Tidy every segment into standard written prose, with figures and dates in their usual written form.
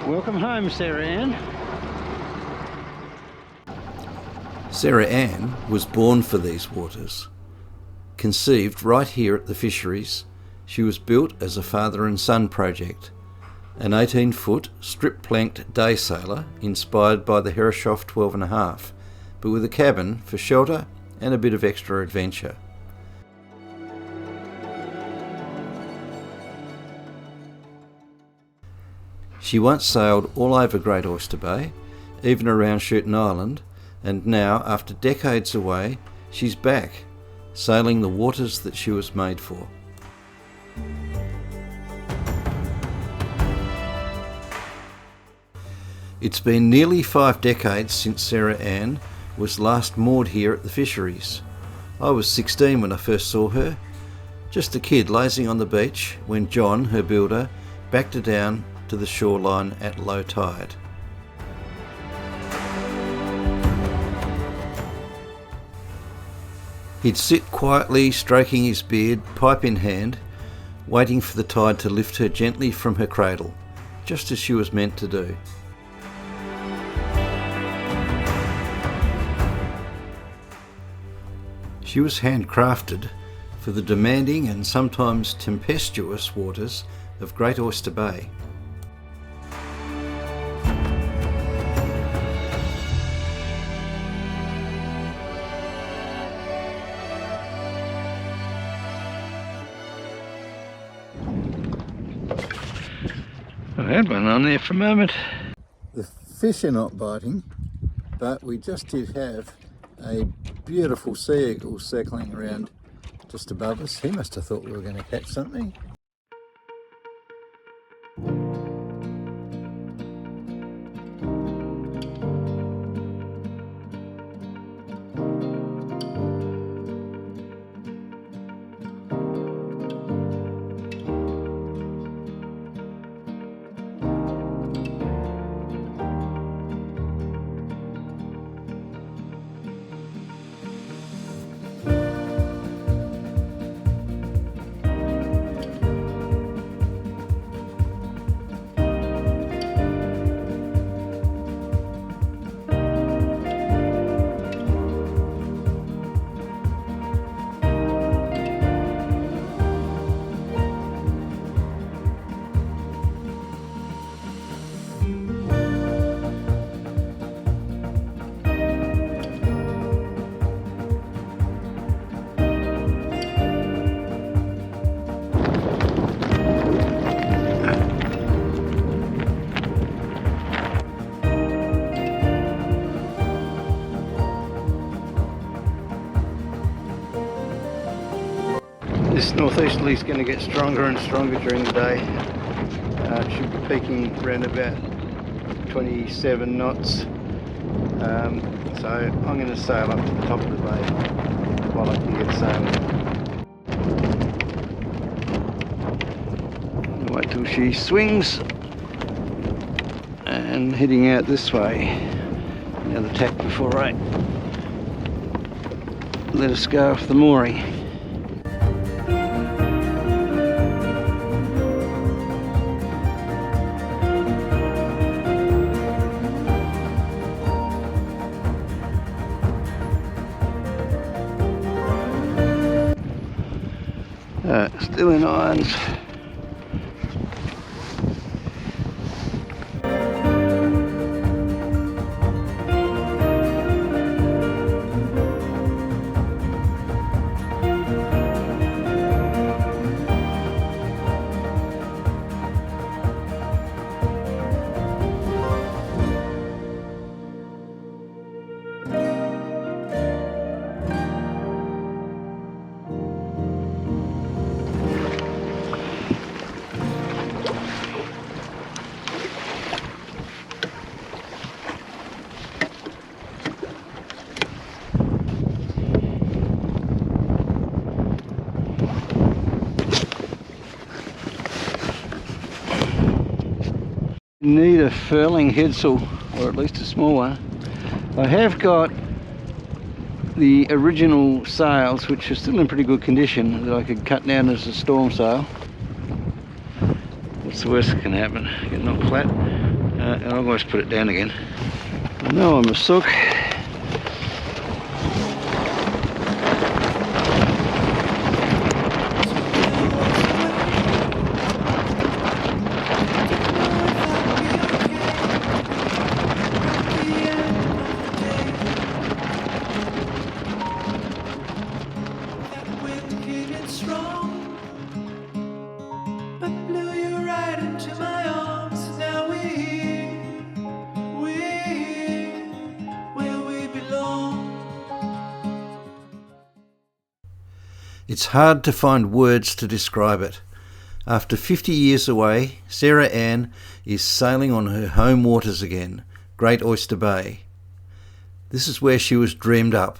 Welcome home, Sarah Ann. Sarah Ann was born for these waters. Conceived right here at the fisheries, she was built as a father and son project, an 18-foot strip-planked day sailor inspired by the Herreshoff 12.5, but with a cabin for shelter and a bit of extra adventure. She once sailed all over Great Oyster Bay, even around Shootin Island, and now, after decades away, she's back, sailing the waters that she was made for. It's been nearly 5 decades since Sarah Ann was last moored here at the fisheries. I was 16 when I first saw her, just a kid lazing on the beach when John, her builder, backed her down to the shoreline at low tide. He'd sit quietly stroking his beard, pipe in hand, waiting for the tide to lift her gently from her cradle, just as she was meant to do. She was handcrafted for the demanding and sometimes tempestuous waters of Great Oyster Bay. I had one on there for a moment. The fish are not biting, but we just did have a beautiful sea eagle circling around just above us. He must have thought we were going to catch something. This northeasterly is going to get stronger and stronger during the day. It should be peaking around about 27 knots. So I'm going to sail up to the top of the bay while I can get sailing. Wait till she swings and heading out this way. Another tack before I let us go off the mooring. Still in irons. Need a furling headsail, or at least a small one. I have got the original sails, which are still in pretty good condition, that I could cut down as a storm sail. What's the worst that can happen? Get knocked flat. And I'll always put it down again. Now I'm a sook. It's hard to find words to describe it. After 50 years away, Sarah Ann is sailing on her home waters again, Great Oyster Bay. This is where she was dreamed up,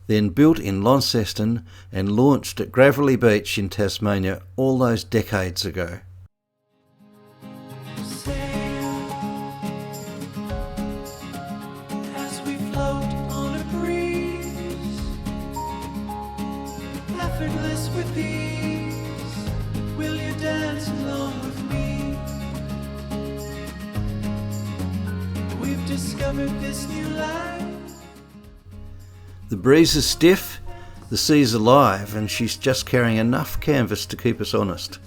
then built in Launceston and launched at Gravelly Beach in Tasmania all those decades ago. With ease, will you dance along with me? We've discovered this new life. The breeze is stiff, the sea's alive, and she's just carrying enough canvas to keep us honest.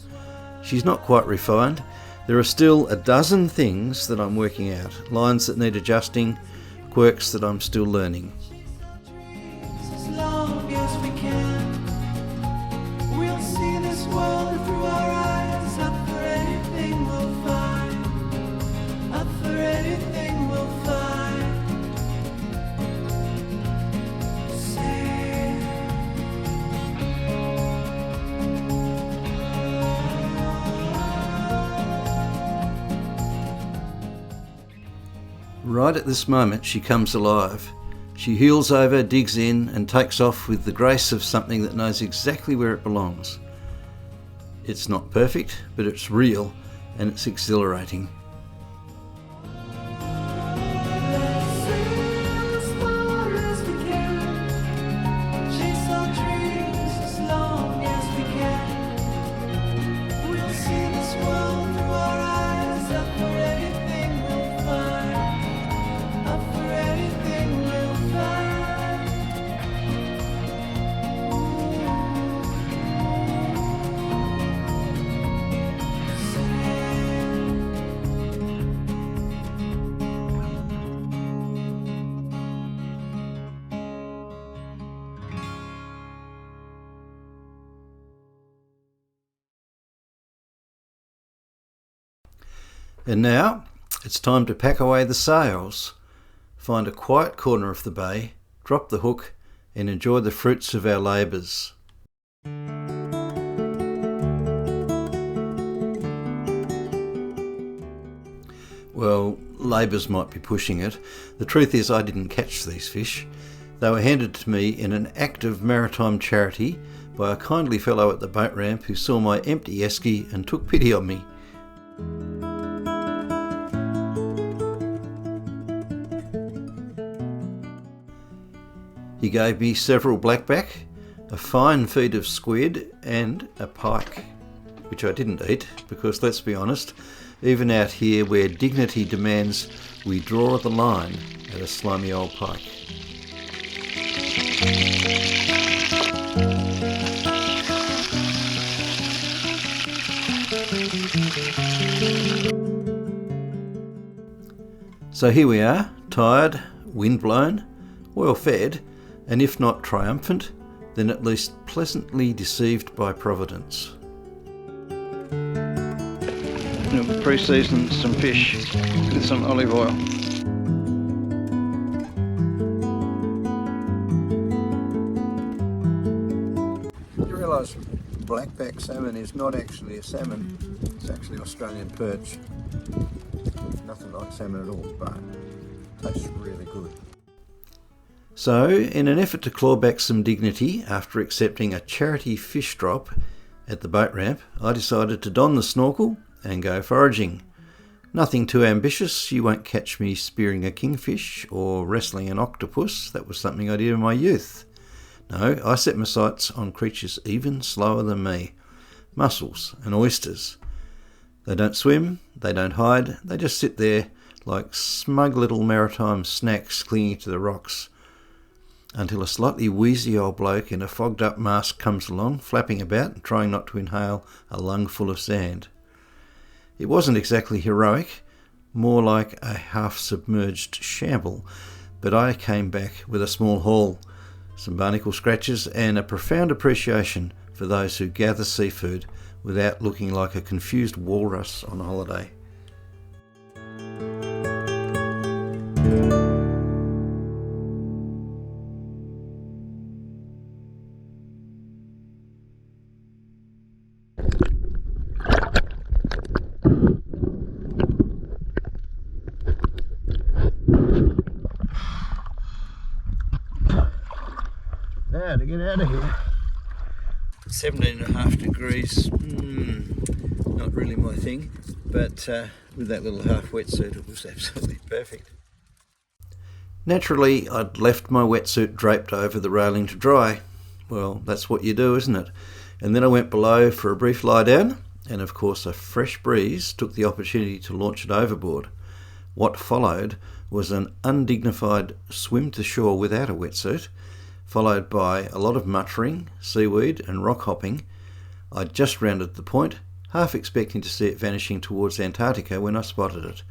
She's not quite refined. There are still a dozen things that I'm working out, lines that need adjusting, quirks that I'm still learning. As long as we can. We'll see this world through our eyes, up for anything we'll find, up for anything we'll find. Right at this moment she comes alive. She heels over, digs in and takes off with the grace of something that knows exactly where it belongs. It's not perfect, but it's real and it's exhilarating. And now it's time to pack away the sails, find a quiet corner of the bay, drop the hook and enjoy the fruits of our labours. Well, labours might be pushing it. The truth is I didn't catch these fish. They were handed to me in an act of maritime charity by a kindly fellow at the boat ramp who saw my empty esky and took pity on me. He gave me several blackback, a fine feed of squid and a pike, which I didn't eat because, let's be honest, even out here where dignity demands we draw the line at a slimy old pike. So here we are, tired, windblown, well fed, and if not triumphant, then at least pleasantly deceived by Providence. We'll pre-season some fish with some olive oil. You realise blackback salmon is not actually a salmon, it's actually Australian perch. Nothing like salmon at all, but it tastes really good. So, in an effort to claw back some dignity after accepting a charity fish drop at the boat ramp, I decided to don the snorkel and go foraging. Nothing too ambitious. You won't catch me spearing a kingfish or wrestling an octopus. That was something I did in my youth. No, I set my sights on creatures even slower than me. Mussels and oysters. They don't swim, they don't hide, they just sit there like smug little maritime snacks clinging to the rocks, until a slightly wheezy old bloke in a fogged up mask comes along, flapping about and trying not to inhale a lungful of sand. It wasn't exactly heroic, more like a half-submerged shamble, but I came back with a small haul, some barnacle scratches and a profound appreciation for those who gather seafood without looking like a confused walrus on holiday. Now to get out of here. 17.5 degrees, not really my thing, but with that little half wetsuit it was absolutely perfect. Naturally, I'd left my wetsuit draped over the railing to dry. Well, that's what you do, isn't it? And then I went below for a brief lie down, and of course a fresh breeze took the opportunity to launch it overboard. What followed was an undignified swim to shore without a wetsuit, followed by a lot of muttering, seaweed and rock hopping. I'd just rounded the point, half expecting to see it vanishing towards Antarctica when I spotted it.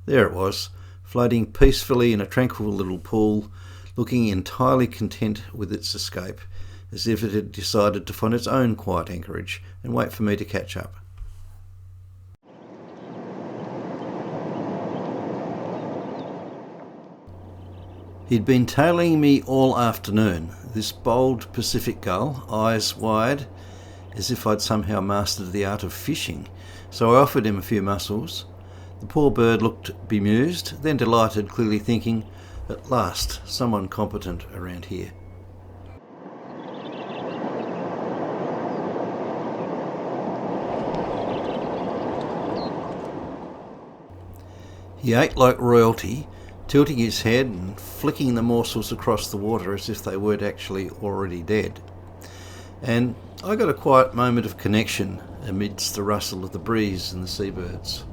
There it was, floating peacefully in a tranquil little pool, looking entirely content with its escape, as if it had decided to find its own quiet anchorage and wait for me to catch up. He'd been tailing me all afternoon, this bold Pacific gull, eyes wide, as if I'd somehow mastered the art of fishing, so I offered him a few mussels. The poor bird looked bemused, then delighted, clearly thinking, at last, someone competent around here. He ate like royalty, tilting his head and flicking the morsels across the water as if they weren't actually already dead. And I got a quiet moment of connection amidst the rustle of the breeze and the seabirds.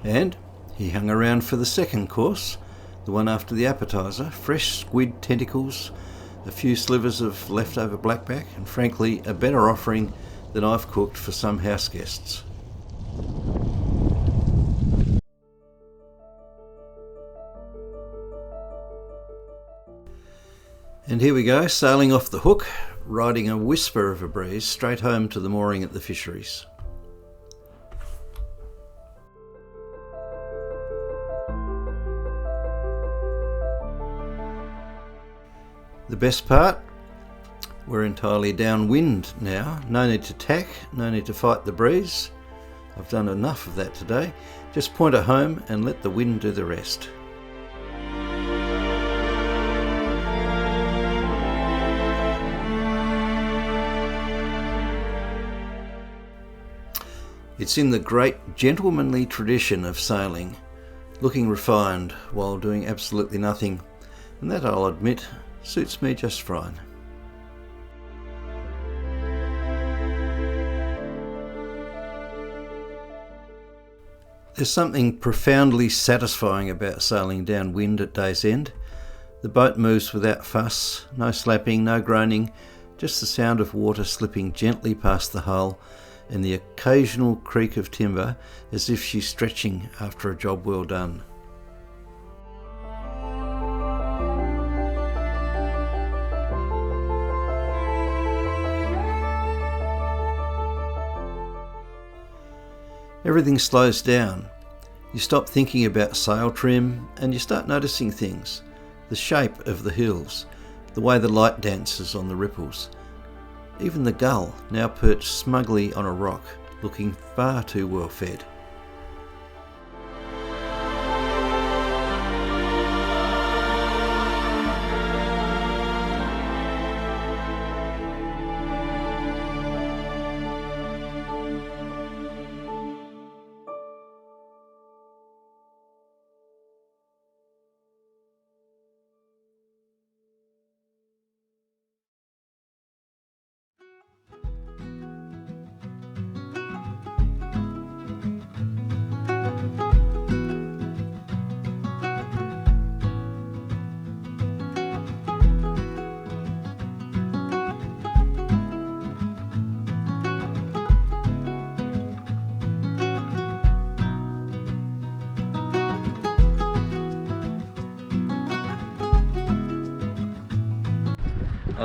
And he hung around for the second course, the one after the appetizer, fresh squid tentacles, a few slivers of leftover blackback, and frankly a better offering than I've cooked for some house guests. And here we go, sailing off the hook, riding a whisper of a breeze straight home to the mooring at the fisheries. The best part? We're entirely downwind now. No need to tack, no need to fight the breeze. I've done enough of that today. Just point her home and let the wind do the rest. It's in the great gentlemanly tradition of sailing, looking refined while doing absolutely nothing, and that, I'll admit, suits me just fine. There's something profoundly satisfying about sailing downwind at day's end. The boat moves without fuss, no slapping, no groaning, just the sound of water slipping gently past the hull and the occasional creak of timber as if she's stretching after a job well done. Everything slows down. You stop thinking about sail trim and you start noticing things. The shape of the hills, the way the light dances on the ripples. Even the gull, now perched smugly on a rock, looking far too well fed.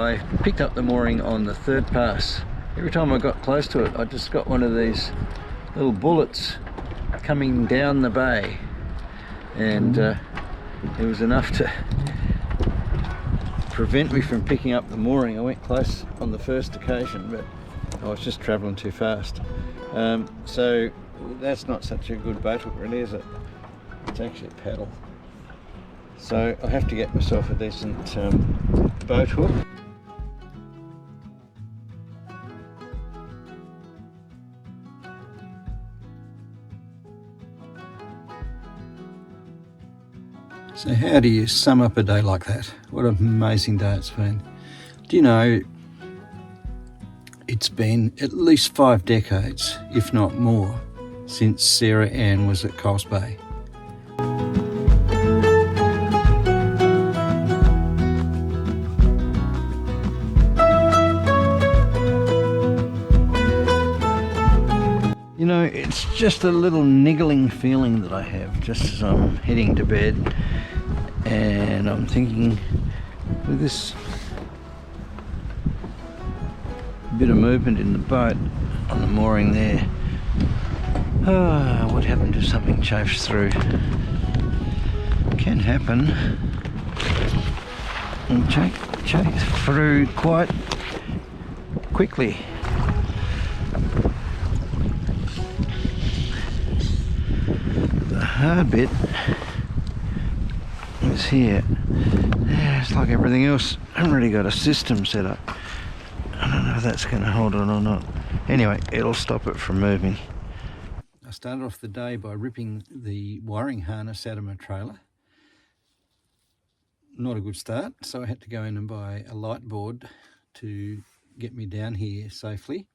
I picked up the mooring on the third pass. Every time I got close to it, I just got one of these little bullets coming down the bay, and it was enough to prevent me from picking up the mooring. I went close on the first occasion, but I was just travelling too fast. So that's not such a good boat hook, really, is it? It's actually a paddle. So I have to get myself a decent boat hook. So how do you sum up a day like that? What an amazing day it's been. Do you know, it's been at least 5 decades, if not more, since Sarah Ann was at Coles Bay. You know, it's just a little niggling feeling that I have just as I'm heading to bed, and I'm thinking, with this bit of movement in the boat on the mooring there, what happened to something chafes through? Can happen, and chafe through quite quickly. The hard bit is here. Yeah, it's like everything else. I haven't really got a system set up. I don't know if that's going to hold on or not. Anyway, it'll stop it from moving. I started off the day by ripping the wiring harness out of my trailer. Not a good start, so I had to go in and buy a light board to get me down here safely.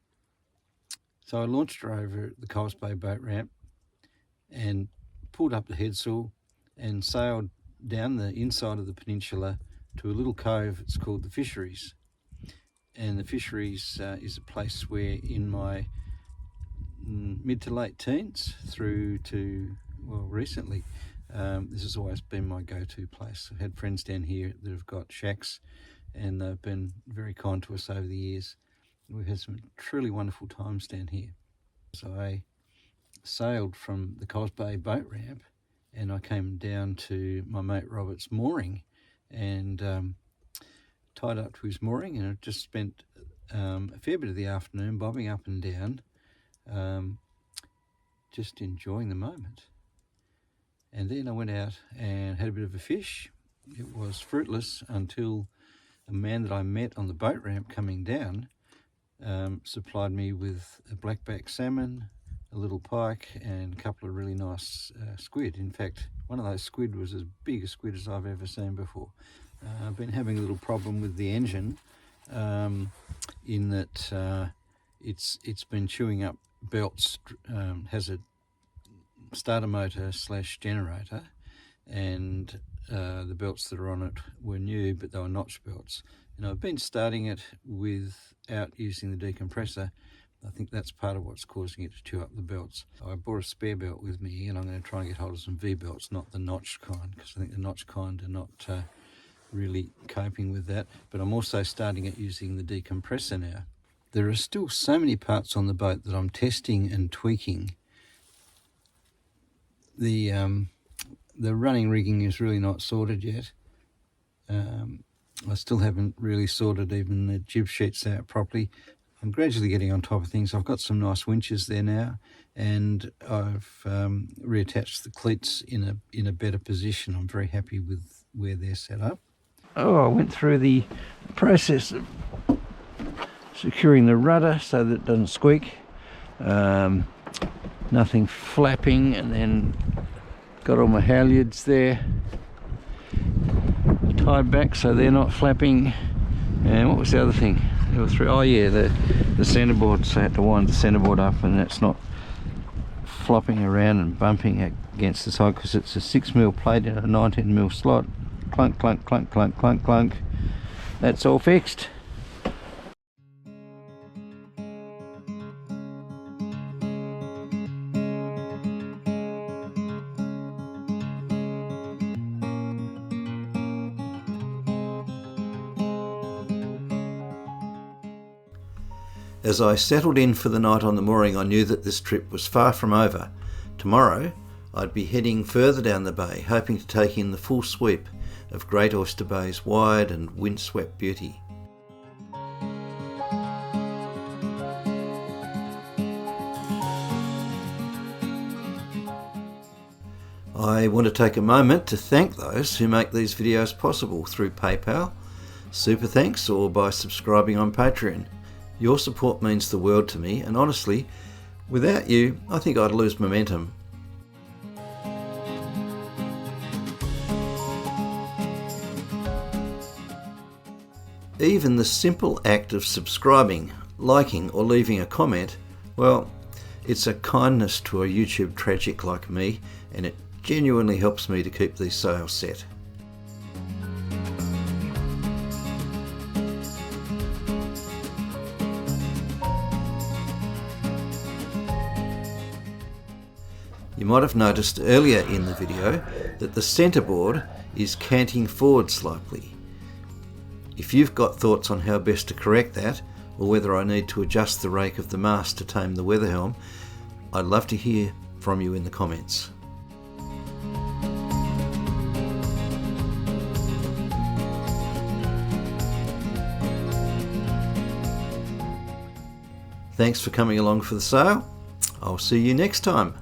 So I launched her over the Coles Bay boat ramp and pulled up the headsail and sailed down the inside of the peninsula to a little cove. It's called the Fisheries, and the Fisheries is a place where in my mid to late teens through to, well, recently, this has always been my go-to place. I've had friends down here that have got shacks, and they've been very kind to us over the years. We've had some truly wonderful times down here. So I sailed from the Coles Bay boat ramp, and I came down to my mate Robert's mooring and tied up to his mooring, and I just spent a fair bit of the afternoon bobbing up and down, just enjoying the moment. And then I went out and had a bit of a fish. It was fruitless until a man that I met on the boat ramp coming down supplied me with a blackback salmon, a little pike, and a couple of really nice squid. In fact, one of those squid was as big a squid as I've ever seen before. I've been having a little problem with the engine in that it's been chewing up belts, has a starter motor / generator, and the belts that are on it were new, but they were notch belts. And I've been starting it without using the decompressor. I think that's part of what's causing it to chew up the belts. I brought a spare belt with me, and I'm going to try and get hold of some V-belts, not the notched kind, because I think the notched kind are not really coping with that. But I'm also starting it using the decompressor now. There are still so many parts on the boat that I'm testing and tweaking. The running rigging is really not sorted yet. I still haven't really sorted even the jib sheets out properly. I'm gradually getting on top of things. I've got some nice winches there now, and I've reattached the cleats in a better position. I'm very happy with where they're set up. Oh, I went through the process of securing the rudder so that it doesn't squeak. Nothing flapping, and then got all my halyards there tied back so they're not flapping. And what was the other thing? There were three. Oh yeah, the centerboard. So I had to wind the centerboard up, and it's not flopping around and bumping against the side because it's a 6mm plate in a 19mm slot. Clunk, clunk, clunk, clunk, clunk, clunk. That's all fixed. As I settled in for the night on the mooring, I knew that this trip was far from over. Tomorrow, I'd be heading further down the bay, hoping to take in the full sweep of Great Oyster Bay's wide and windswept beauty. I want to take a moment to thank those who make these videos possible through PayPal, Super Thanks, or by subscribing on Patreon. Your support means the world to me, and honestly, without you, I think I'd lose momentum. Even the simple act of subscribing, liking, or leaving a comment, well, it's a kindness to a YouTube tragic like me, and it genuinely helps me to keep these sails set. You might have noticed earlier in the video that the centerboard is canting forward slightly. If you've got thoughts on how best to correct that, or whether I need to adjust the rake of the mast to tame the weather helm, I'd love to hear from you in the comments. Thanks for coming along for the sail. I'll see you next time.